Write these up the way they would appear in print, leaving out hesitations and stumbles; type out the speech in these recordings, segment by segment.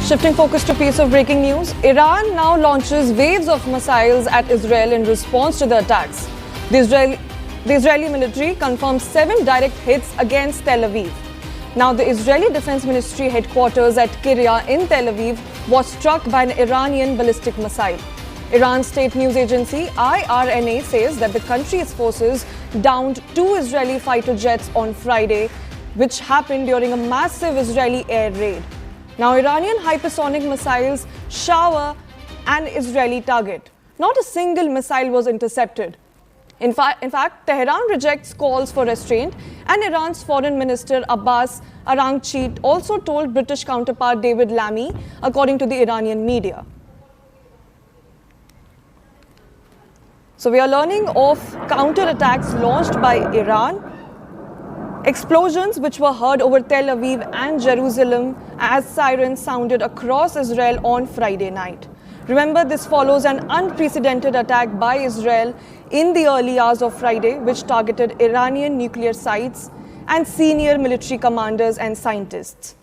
Shifting focus to piece of breaking news, Iran now launches waves of missiles at Israel in response to the attacks. The Israeli military confirms 7 direct hits against Tel Aviv. Now, the Israeli Defense Ministry headquarters at Kiryat in Tel Aviv was struck by an Iranian ballistic missile. Iran's state news agency IRNA says that the country's forces downed 2 Israeli fighter jets on Friday, which happened during a massive Israeli air raid. Now, Iranian hypersonic missiles shower an Israeli target. Not a single missile was intercepted. In fact, Tehran rejects calls for restraint, and Iran's Foreign Minister Abbas Araghchi also told British counterpart David Lammy, according to the Iranian media. So we are learning of counterattacks launched by Iran, explosions which were heard over Tel Aviv and Jerusalem as sirens sounded across Israel on Friday night. Remember, this follows an unprecedented attack by Israel in the early hours of Friday, which targeted Iranian nuclear sites and senior military commanders and scientists.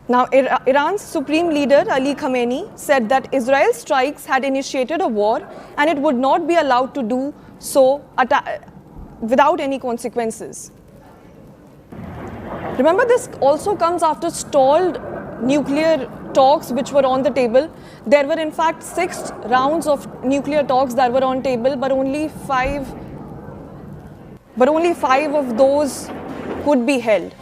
Now, Iran's supreme leader Ali Khamenei said that Israel's strikes had initiated a war and it would not be allowed to do so without any consequences. Remember, this also comes after stalled nuclear talks which were on the table. There were in fact 6 rounds of nuclear talks that were on table, but only 5 of those could be held.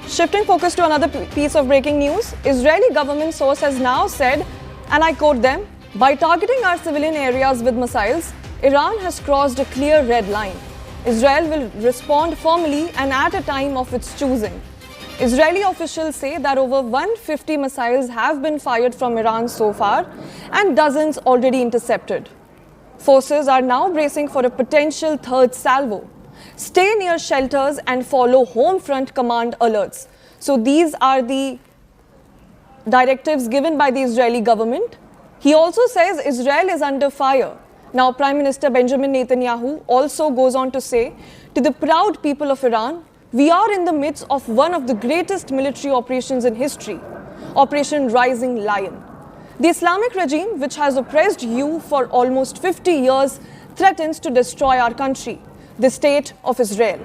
Shifting focus to another piece of breaking news, Israeli government source has now said, and I quote them, "By targeting our civilian areas with missiles, Iran has crossed a clear red line. Israel will respond firmly and at a time of its choosing." Israeli officials say that over 150 missiles have been fired from Iran so far and dozens already intercepted. Forces are now bracing for a potential third salvo. Stay near shelters and follow home front command alerts. So these are the directives given by the Israeli government. He also says Israel is under fire. Now, Prime Minister Benjamin Netanyahu also goes on to say, to the proud people of Iran, we are in the midst of one of the greatest military operations in history, Operation Rising Lion. The Islamic regime, which has oppressed you for almost 50 years, threatens to destroy our country, the state of Israel.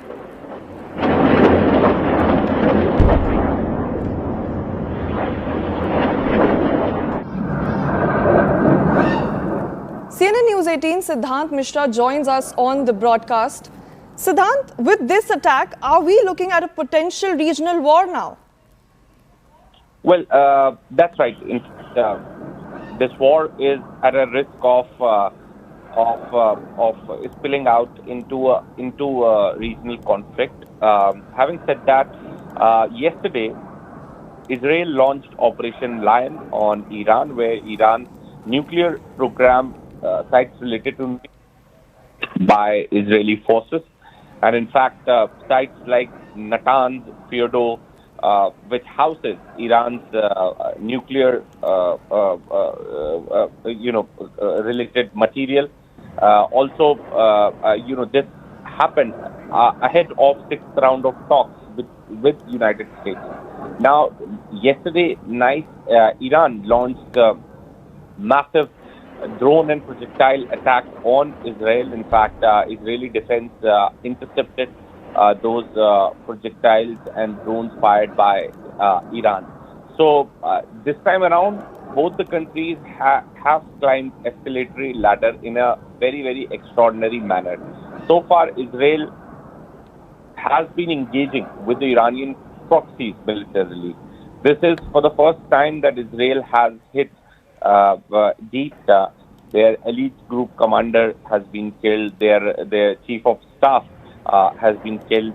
CNN News 18 Siddhant Mishra joins us on the broadcast. Siddhant, with this attack, are we looking at a potential regional war now? Well, that's right. In fact, this war is at a risk of spilling out into a regional conflict. Having said that, yesterday, Israel launched Operation Lion on Iran, where Iran's nuclear program sites related to by Israeli forces. And in fact, sites like Natanz, Fordo, which houses Iran's nuclear, related material. Also, this happened ahead of 6th round of talks with United States. Now, yesterday night, Iran launched massive drone and projectile attack on Israel. In fact, Israeli defense intercepted those projectiles and drones fired by Iran. So this time around, both the countries have climbed escalatory ladder in a very, very extraordinary manner. So far, Israel has been engaging with the Iranian proxies militarily. This is for the first time that Israel has hit deep. Their elite group commander has been killed. Their chief of staff has been killed.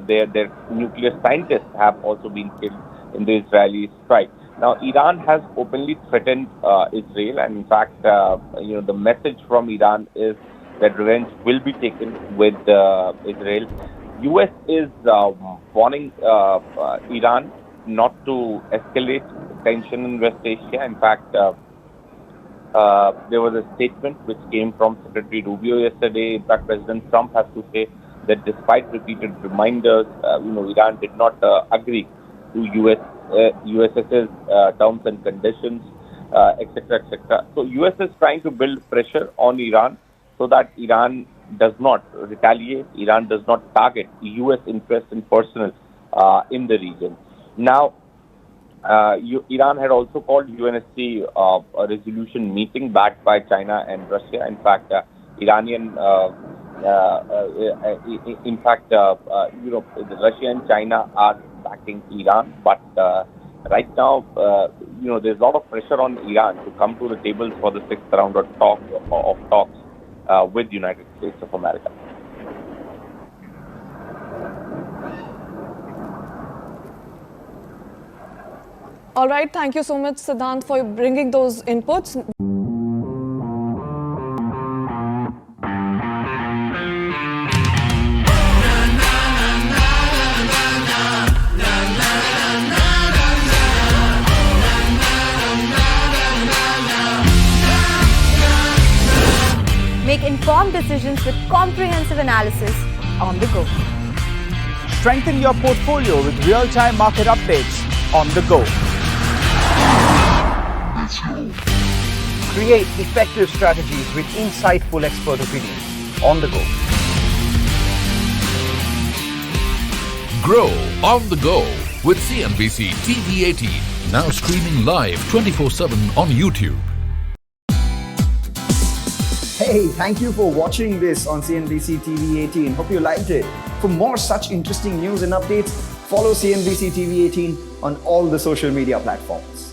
Their nuclear scientists have also been killed in the Israeli strike. Now, Iran has openly threatened Israel, and in fact, the message from Iran is that revenge will be taken with Israel. U.S. is warning Iran not to escalate tension in West Asia. In fact, there was a statement which came from Secretary Rubio yesterday. In fact, President Trump has to say that despite repeated reminders, Iran did not agree to USS's terms and conditions, etc., etc. So US is trying to build pressure on Iran so that Iran does not retaliate, Iran does not target US interests and personnel in the region. Now, Iran had also called UNSC a resolution meeting backed by China and Russia. In fact, Iranian, Russia and China are backing Iran, but right now, there's a lot of pressure on Iran to come to the table for the sixth round of talks with United States of America. All right, thank you so much, Siddhant, for bringing those inputs. Make informed decisions with comprehensive analysis on the go. Strengthen your portfolio with real-time market updates on the go. Create effective strategies with insightful expert opinions on the go. Grow on the go with CNBC TV 18. Now streaming live 24/7 on YouTube. Hey, thank you for watching this on CNBC TV 18. Hope you liked it. For more such interesting news and updates, follow CNBC TV 18 on all the social media platforms.